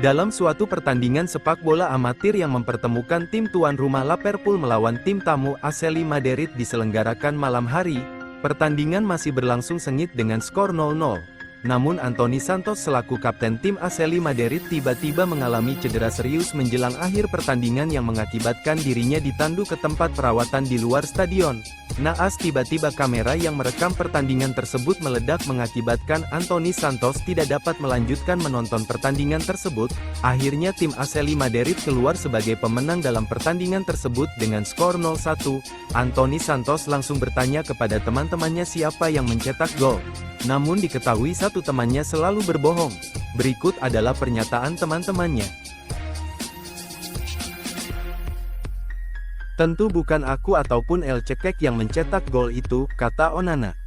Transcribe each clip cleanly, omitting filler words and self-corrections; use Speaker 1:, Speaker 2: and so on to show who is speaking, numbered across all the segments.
Speaker 1: Dalam suatu pertandingan sepak bola amatir yang mempertemukan tim tuan rumah Liverpool melawan tim tamu Aseli Madrid diselenggarakan malam hari, pertandingan masih berlangsung sengit dengan skor 0-0. Namun Anthony Santos selaku kapten tim Aseli Madrid tiba-tiba mengalami cedera serius menjelang akhir pertandingan yang mengakibatkan dirinya ditandu ke tempat perawatan di luar stadion. Naas tiba-tiba kamera yang merekam pertandingan tersebut meledak mengakibatkan Anthony Santos tidak dapat melanjutkan menonton pertandingan tersebut. Akhirnya tim Aseli Madrid keluar sebagai pemenang dalam pertandingan tersebut dengan skor 0-1. Anthony Santos langsung bertanya kepada teman-temannya siapa yang mencetak gol. Namun diketahui satu temannya selalu berbohong. Berikut adalah pernyataan teman-temannya. Tentu bukan aku ataupun El Cekek yang mencetak gol itu, kata Onana.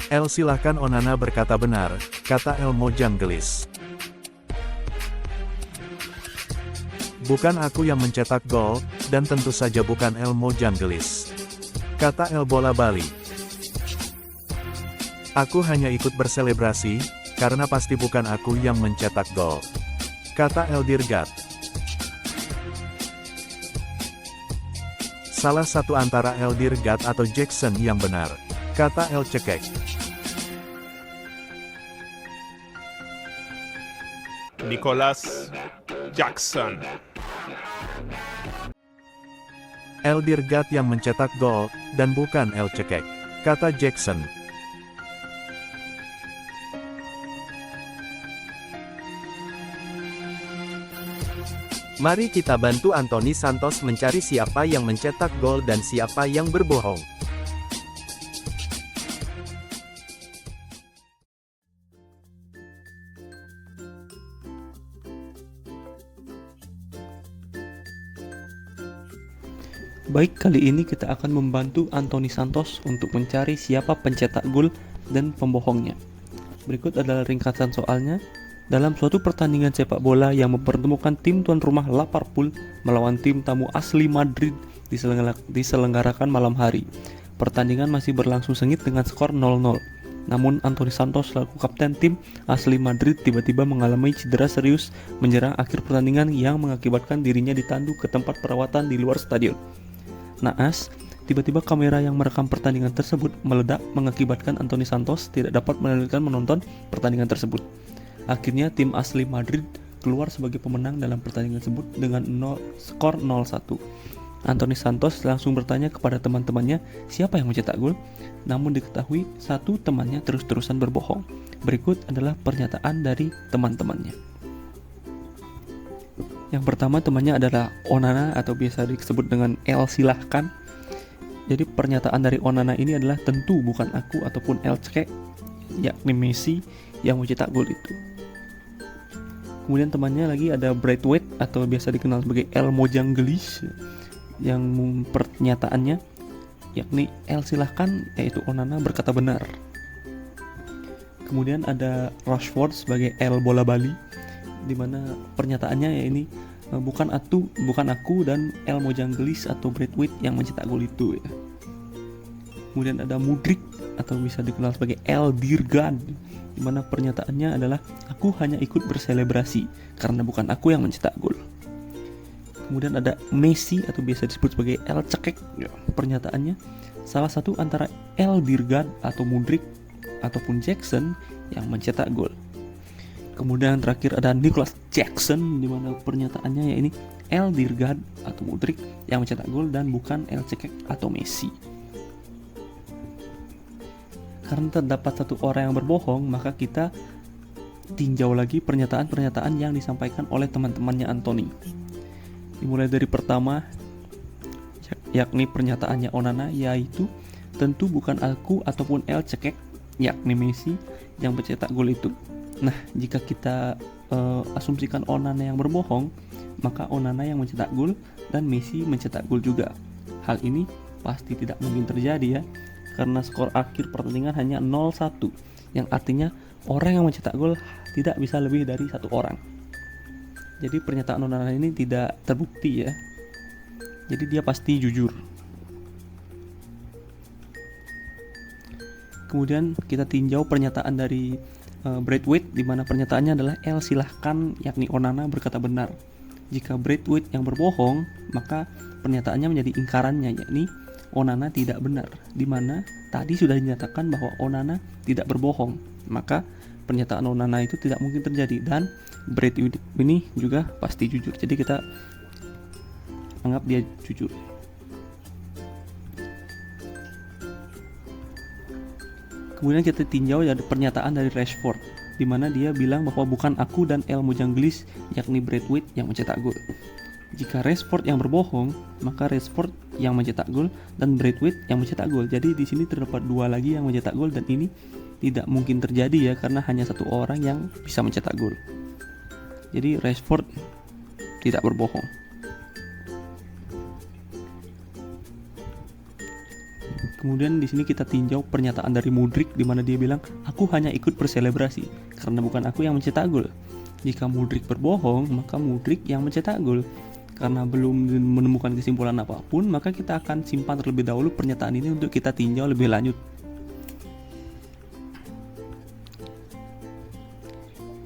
Speaker 2: El silakan Onana berkata benar, kata El Mojang gelis. Bukan aku yang mencetak gol, dan tentu saja bukan El Mojang gelis, kata El Bola Bali. Aku hanya ikut berselebrasi, karena pasti bukan aku yang mencetak gol, kata El Dirgat. Salah satu antara El Dirgat atau Jackson yang benar, kata El Cekek.
Speaker 3: Nicholas Jackson.
Speaker 2: El Dirgat yang mencetak gol, dan bukan El Cekek, kata Jackson.
Speaker 1: Mari kita bantu Anthony Santos mencari siapa yang mencetak gol dan siapa yang berbohong.
Speaker 4: Baik, kali ini kita akan membantu Anthony Santos untuk mencari siapa pencetak gol dan pembohongnya. Berikut adalah ringkasan soalnya. Dalam suatu pertandingan sepak bola yang mempertemukan tim tuan rumah Liverpool melawan tim tamu Asli Madrid diselenggarakan malam hari. Pertandingan masih berlangsung sengit dengan skor 0-0. Namun Anthony Santos selaku kapten tim Asli Madrid tiba-tiba mengalami cedera serius menjelang akhir pertandingan yang mengakibatkan dirinya ditandu ke tempat perawatan di luar stadion. Naas, tiba-tiba kamera yang merekam pertandingan tersebut meledak mengakibatkan Anthony Santos tidak dapat melanjutkan menonton pertandingan tersebut. Akhirnya tim Asli Madrid keluar sebagai pemenang dalam pertandingan tersebut dengan skor 0-1. Anthony Santos langsung bertanya kepada teman-temannya siapa yang mencetak gol, namun diketahui satu temannya terus-terusan berbohong. Berikut adalah pernyataan dari teman-temannya. Yang pertama temannya adalah Onana atau biasa disebut dengan El silahkan. Jadi pernyataan dari Onana ini adalah tentu bukan aku ataupun El Cekek, yakni Messi yang mencetak gol itu. Kemudian temannya lagi ada Braithwaite atau biasa dikenal sebagai El Mojang gelis, yang pernyataannya yakni El silahkan, yaitu Onana berkata benar. Kemudian ada Rashford sebagai El Bola Bali, di mana pernyataannya ya ini bukan aku dan El Mojang gelis atau Braithwaite yang mencetak gol itu ya. Kemudian ada Mudryk atau bisa dikenal sebagai El Dirgat, di mana pernyataannya adalah aku hanya ikut berselebrasi karena bukan aku yang mencetak gol. Kemudian ada Messi atau biasa disebut sebagai El Cekek, pernyataannya salah satu antara El Dirgat atau Mudryk ataupun Jackson yang mencetak gol. Kemudian terakhir ada Nicholas Jackson, di mana pernyataannya ya ini El Dirgat atau Mudryk yang mencetak gol dan bukan El Cekek atau Messi. Karena terdapat satu orang yang berbohong, maka kita tinjau lagi pernyataan-pernyataan yang disampaikan oleh teman-temannya Anthony. Dimulai dari pertama, yakni pernyataannya Onana, yaitu tentu bukan aku ataupun El Cekek, yakni Messi yang mencetak gol itu. Nah, jika kita asumsikan Onana yang berbohong, maka Onana yang mencetak gol dan Messi mencetak gol juga. Hal ini pasti tidak mungkin terjadi ya, karena skor akhir pertandingan hanya 0-1, yang artinya orang yang mencetak gol tidak bisa lebih dari satu orang. Jadi pernyataan Onana ini tidak terbukti ya. Jadi dia pasti jujur. Kemudian kita tinjau pernyataan dari Braithwaite, di mana pernyataannya adalah L silahkan, yakni Onana berkata benar. Jika Braithwaite yang berbohong, maka pernyataannya menjadi ingkarannya, yakni Onana tidak benar, di mana tadi sudah dinyatakan bahwa Onana tidak berbohong, maka pernyataan Onana itu tidak mungkin terjadi, dan Braithwaite ini juga pasti jujur, jadi kita anggap dia jujur. Kemudian kita tinjau ada pernyataan dari Rashford, di mana dia bilang bahwa bukan aku dan El Mojanglis, yakni Braithwaite, yang mencetak gol. Jika Rashford yang berbohong, maka Rashford yang mencetak gol dan Braithwaite yang mencetak gol. Jadi di sini terdapat dua lagi yang mencetak gol, dan ini tidak mungkin terjadi ya, karena hanya satu orang yang bisa mencetak gol. Jadi Rashford tidak berbohong. Kemudian di sini kita tinjau pernyataan dari Mudryk, di mana dia bilang, aku hanya ikut berselebrasi karena bukan aku yang mencetak gol. Jika Mudryk berbohong, maka Mudryk yang mencetak gol. Karena belum menemukan kesimpulan apapun, maka kita akan simpan terlebih dahulu pernyataan ini untuk kita tinjau lebih lanjut.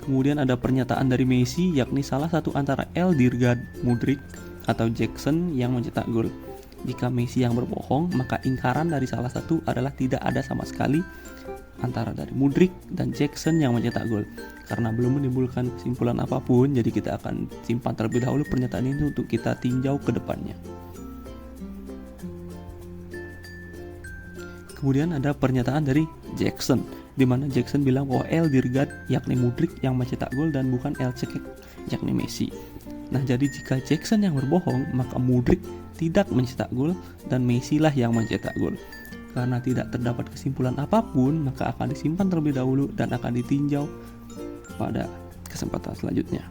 Speaker 4: Kemudian ada pernyataan dari Messi, yakni salah satu antara Eldegaard, Mudryk, atau Jackson yang mencetak gol. Jika Messi yang berbohong, maka ingkaran dari salah satu adalah tidak ada sama sekali antara dari Mudryk dan Jackson yang mencetak gol. Karena belum menimbulkan kesimpulan apapun, jadi kita akan simpan terlebih dahulu pernyataan ini untuk kita tinjau ke depannya. Kemudian ada pernyataan dari Jackson, di mana Jackson bilang bahwa Eldegaard, yakni Mudryk, yang mencetak gol dan bukan El Cekek, yakni Messi. Nah, jadi jika Jackson yang berbohong, maka Mudryk tidak mencetak gol dan Messi lah yang mencetak gol. Karena tidak terdapat kesimpulan apapun, maka akan disimpan terlebih dahulu dan akan ditinjau pada kesempatan selanjutnya.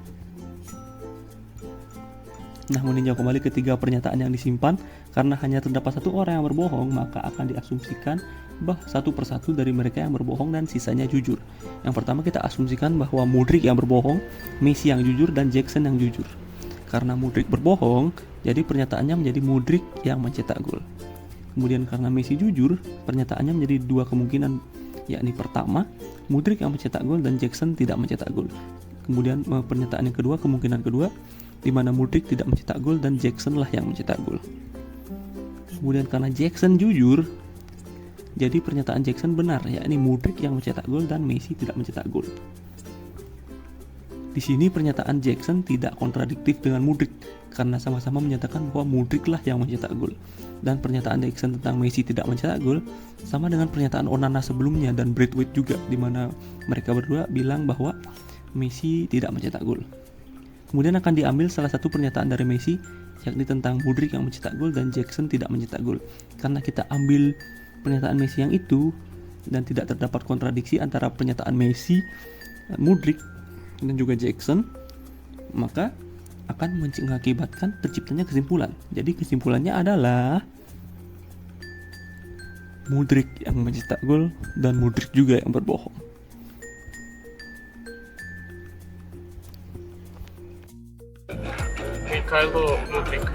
Speaker 4: Nah, meninjau kembali ketiga pernyataan yang disimpan, karena hanya terdapat satu orang yang berbohong, maka akan diasumsikan bahwa satu persatu dari mereka yang berbohong dan sisanya jujur. Yang pertama kita asumsikan bahwa Mudryk yang berbohong, Messi yang jujur, dan Jackson yang jujur. Karena Mudryk berbohong, jadi pernyataannya menjadi Mudryk yang mencetak gol. Kemudian karena Messi jujur, pernyataannya menjadi dua kemungkinan, yakni pertama, Mudryk yang mencetak gol dan Jackson tidak mencetak gol. Kemudian pernyataan yang kedua, kemungkinan kedua, di mana Mudryk tidak mencetak gol dan Jackson lah yang mencetak gol. Kemudian karena Jackson jujur, jadi pernyataan Jackson benar, yakni Mudryk yang mencetak gol dan Messi tidak mencetak gol. Di sini pernyataan Jackson tidak kontradiktif dengan Mudryk, karena sama-sama menyatakan bahwa Mudryk lah yang mencetak gol. Dan pernyataan Jackson tentang Messi tidak mencetak gol sama dengan pernyataan Onana sebelumnya dan Braithwaite juga, di mana mereka berdua bilang bahwa Messi tidak mencetak gol. Kemudian akan diambil salah satu pernyataan dari Messi, yakni tentang Mudryk yang mencetak gol dan Jackson tidak mencetak gol. Karena kita ambil pernyataan Messi yang itu dan tidak terdapat kontradiksi antara pernyataan Messi, Mudryk, dan juga Jackson, maka akan mengakibatkan terciptanya kesimpulan. Jadi kesimpulannya adalah Mudryk yang mencetak gol dan Mudryk juga yang berbohong.
Speaker 3: Mikhailo Mudryk.